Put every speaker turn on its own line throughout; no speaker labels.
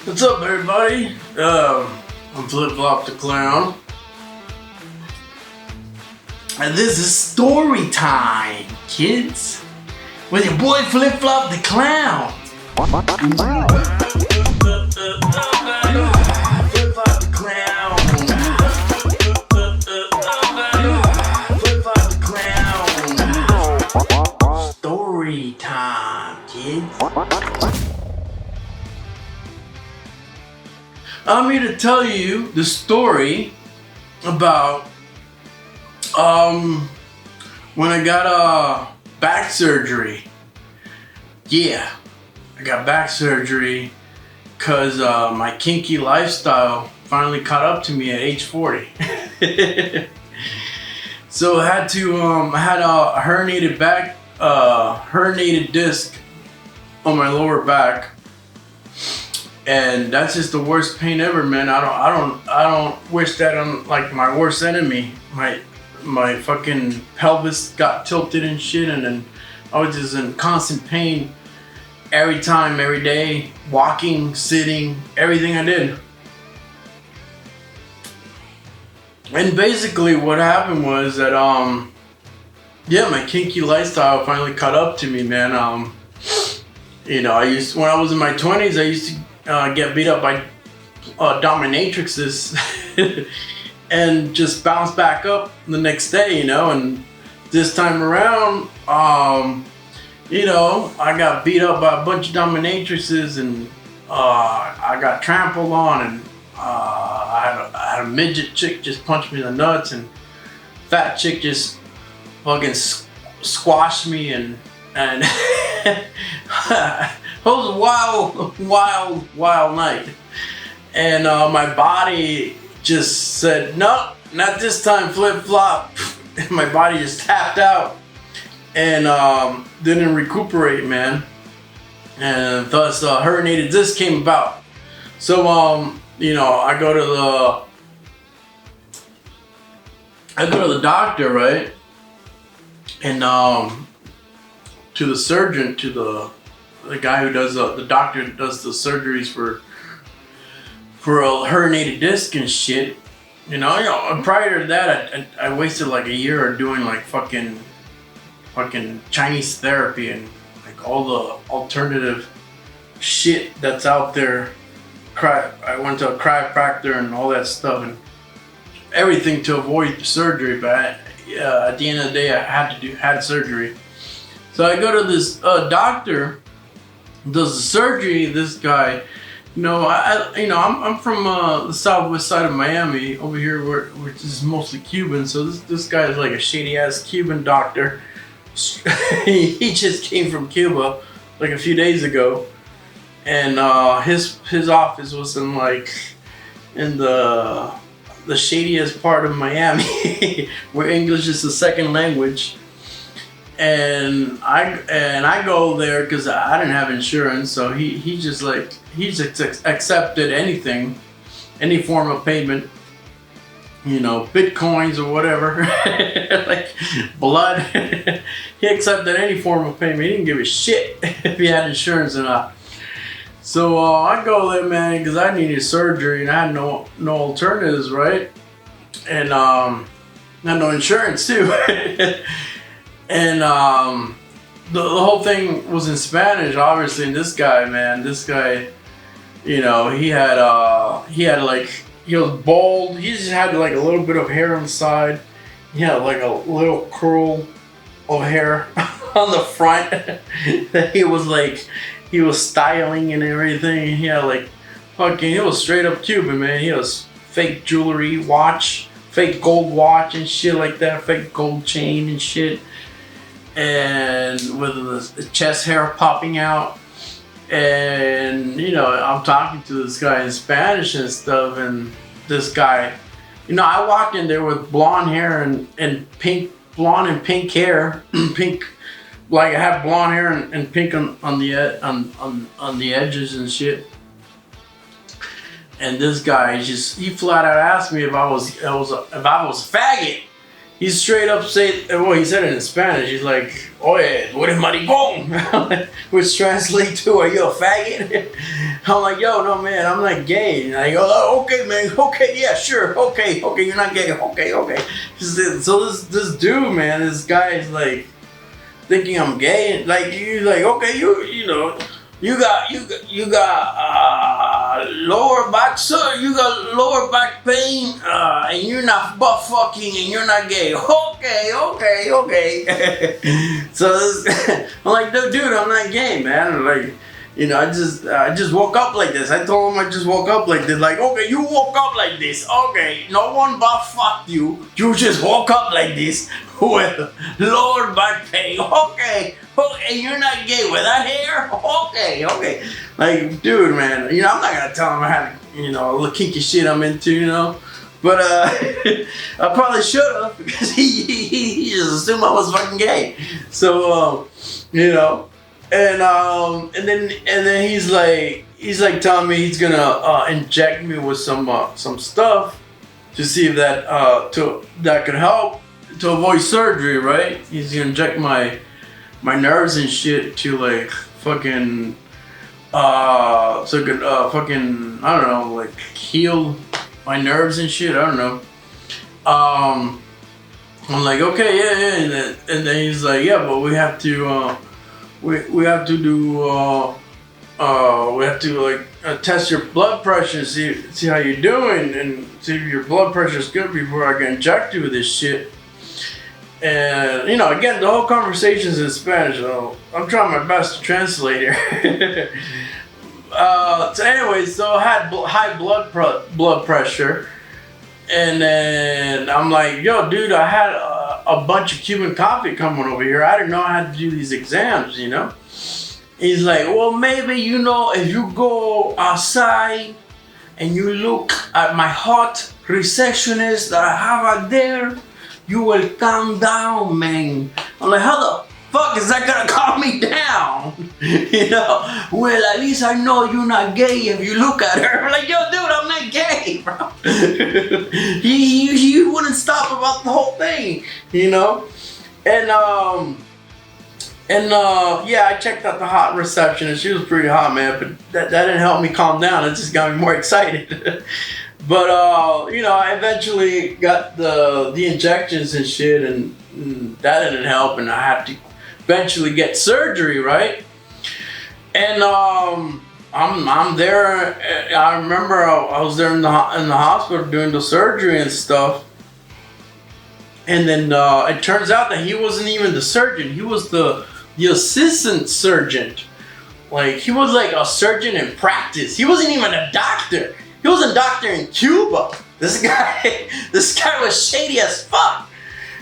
What's up, everybody? I'm Flip Flop the Clown, and this is story time, kids, with your boy Flip Flop the Clown. Flip Flop the Clown. Flip Flop the Clown. Story time, kids. I'm here to tell you the story about when I got back surgery. Yeah, I got back surgery because my kinky lifestyle finally caught up to me at age 40. So I had a herniated back, herniated disc on my lower back. And that's just the worst pain ever, man. I don't wish that on like my worst enemy. My fucking pelvis got tilted and shit, and then I was just in constant pain every time, every day, walking, sitting, everything I did. And basically what happened was that yeah, my kinky lifestyle finally caught up to me, man. You know, when I was in my 20s, I used to get beat up by Dominatrixes and just bounce back up the next day, you know. And this time around, you know, I got beat up by a bunch of Dominatrixes, and I got trampled on, and I had a midget chick just punch me in the nuts, and fat chick just fucking squashed me, and it was a wild night. And my body just said, nope, not this time, Flip Flop. My body just tapped out and didn't recuperate, man. And thus herniated disc came about. So you know, I go to the doctor, right? And to the surgeon, to the guy who does the doctor who does the surgeries for a herniated disc and shit. You know, prior to that, I wasted like a year doing like fucking Chinese therapy and like all the alternative shit that's out there. I went to a chiropractor and all that stuff and everything to avoid surgery, but at the end of the day, I had surgery. So I go to this doctor, does the surgery. This guy, you know, I'm from the southwest side of Miami over here, which is mostly Cuban. So this guy is like a shady ass Cuban doctor. He just came from Cuba like a few days ago, and his office was in the shadiest part of Miami, where English is the second language. And I go there because I didn't have insurance, so he just accepted anything, any form of payment, you know, bitcoins or whatever, like blood. He accepted any form of payment. He didn't give a shit if he had insurance or not. So I go there, man, because I needed surgery and I had no alternatives, right? And I had no insurance too. And the whole thing was in Spanish, obviously. And this guy, you know, he was bald. He just had like a little bit of hair on the side. He had like a little curl of hair on the front that he was styling and everything. He had like he was straight up Cuban, man. He was fake jewelry, watch, fake gold watch and shit like that, fake gold chain and shit. And with the chest hair popping out, and you know, I'm talking to this guy in Spanish and stuff, and this guy, you know, I walked in there with blonde hair and blonde and pink hair, pink, like I have blonde hair and pink on the edges and shit. And this guy he flat out asked me if I was a faggot. he straight up said, well, he said it in Spanish. He's like, oye, tú eres maricón. Which translates to, are you a faggot? I'm like, yo, no, man, I'm not gay. And I go, oh, okay, man, okay, yeah, sure, okay, you're not gay, okay. So this dude, man, this guy is like, thinking I'm gay. Like, you like, okay, you know, you got lower back, sir. You got lower back pain, and you're not butt fucking, and you're not gay. Okay. So I'm like, no, dude, I'm not gay, man. Like, you know, I just woke up like this. I told him I just woke up like this. Like, okay, you woke up like this. Okay, no one butt fucked you. You just woke up like this with lower back pain. Okay, you're not gay with that hair. Okay. Like, dude, man, you know, I'm not gonna tell him I had, you know, a little kinky shit I'm into, you know. But I probably should have, because he just assumed I was fucking gay. So you know. And then he's like telling me he's gonna inject me with some stuff to see if that could help to avoid surgery, right? He's gonna inject my nerves and shit to like fucking so it could fucking, I don't know, like heal my nerves and shit. I don't know. I'm like, okay, yeah, and then he's like, yeah, but we have to. We have to do like test your blood pressure and see how you're doing and see if your blood pressure is good before I can inject you with this shit. And you know, again, the whole conversation's in Spanish, so I'm trying my best to translate here. So anyway, so I had high blood pressure, and then I'm like, yo, dude, I had a bunch of Cuban coffee coming over here. I didn't know I had to do these exams, you know? He's like, well, maybe, you know, if you go outside and you look at my hot receptionist that I have out there, you will calm down, man. I'm like, how the fuck is that gonna calm me down? You know? Well, at least I know you're not gay if you look at her. I'm like, yo, dude, I'm not gay, bro. He wouldn't stop about the whole thing, you know? And yeah, I checked out the hot receptionist. She was pretty hot, man, but that didn't help me calm down. It just got me more excited. But you know, I eventually got the injections and shit, and that didn't help, and I had to eventually get surgery, right? And I'm there. I remember I was there in the hospital doing the surgery and stuff. And then it turns out that he wasn't even the surgeon. He was the assistant surgeon. Like, he was like a surgeon in practice. He wasn't even a doctor. He was a doctor in Cuba. This guy was shady as fuck.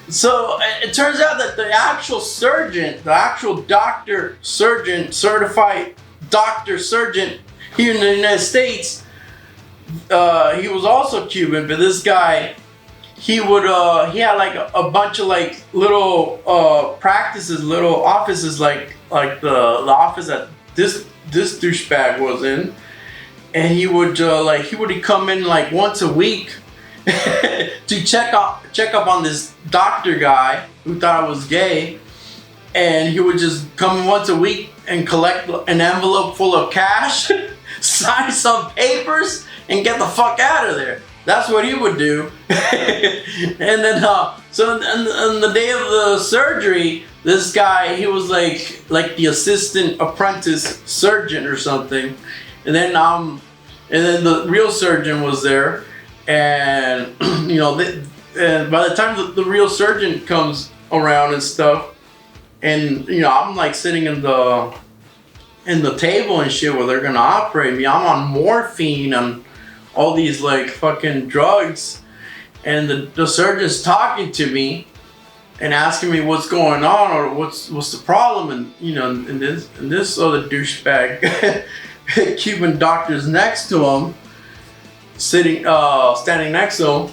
So it turns out that the actual surgeon, the actual doctor, surgeon, certified doctor, surgeon here in the United States, he was also Cuban, but this guy, he had like a bunch of like little practices, little offices, like the office that this douchebag was in, and he would come in like once a week to check up on this doctor guy who thought I was gay, and he would just come once a week and collect an envelope full of cash, sign some papers, and get the fuck out of there. That's what he would do. And then so on the day of the surgery, this guy, he was like the assistant apprentice surgeon or something, and then the real surgeon was there. And you know, and by the time the real surgeon comes around and stuff, and you know, I'm like sitting in the table and shit where they're gonna operate me. I'm on morphine and all these like fucking drugs, and the surgeon's talking to me and asking me what's going on or what's the problem, and you know, and this other douchebag Cuban doctor's next to him, standing next to him,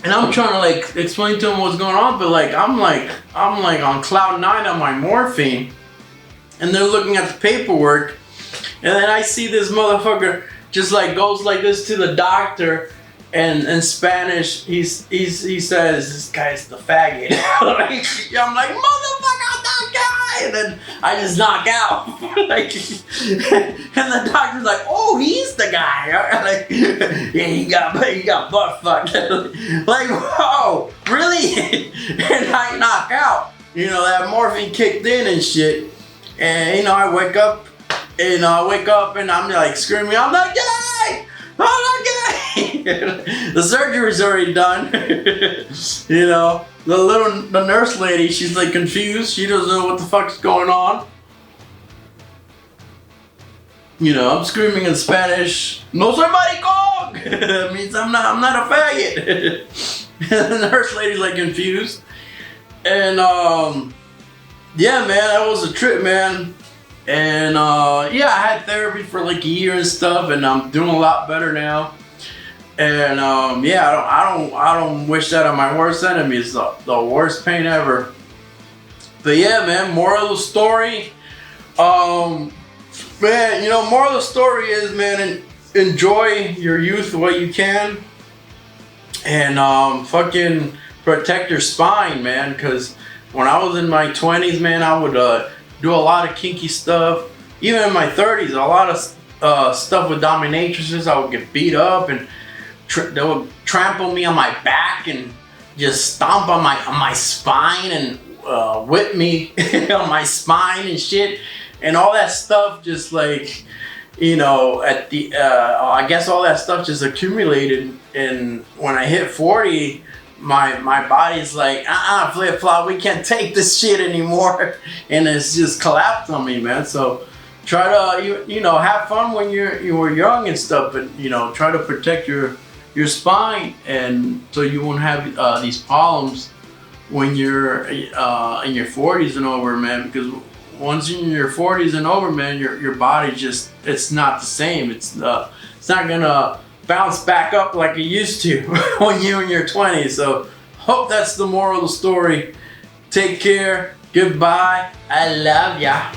and I'm trying to like explain to him what's going on, but like I'm like on cloud 9 on my morphine, and they're looking at the paperwork, and then I see this motherfucker just like goes like this to the doctor, And in Spanish, he says, "This guy's the faggot." Like, I'm like, "Motherfucker, that guy!" And then I just knock out. Like, and the doctor's like, "Oh, he's the guy." Like, yeah, he got butt fucked. Like, whoa, really? And I knock out. You know, that morphine kicked in and shit. And you know, I wake up and I'm like screaming, "I'm not gay! I'm not gay!" The surgery's already done. You know, the nurse lady, she's like confused. She doesn't know what the fuck's going on. You know, I'm screaming in Spanish, "No soy maricón!" That means I'm not a faggot. The nurse lady's like confused. And yeah, man, that was a trip, man. And yeah, I had therapy for like a year and stuff, and I'm doing a lot better now. And yeah, I don't wish that on my worst enemy. It's the worst pain ever. But yeah, man, moral of the story, man, you know, moral of the story is, man, enjoy your youth what you can, and fucking protect your spine, man, because when I was in my 20s, man, I would do a lot of kinky stuff. Even in my 30s, a lot of stuff with dominatrixes. I would get beat up, and they would trample me on my back and just stomp on my spine and whip me on my spine and shit, and all that stuff. Just like, you know, at the I guess all that stuff just accumulated, and when I hit 40. My body's like, flip flop, we can't take this shit anymore, and it's just collapsed on me, man. So try to you know, have fun when you were young and stuff, but you know, try to protect your spine, and so you won't have these problems when you're in your 40s and over, man. Because once you're in your 40s and over, man, your body just, it's not the same. It's not gonna bounce back up like it used to when you're in your 20s. So hope that's the moral of the story. Take care. Goodbye. I love ya.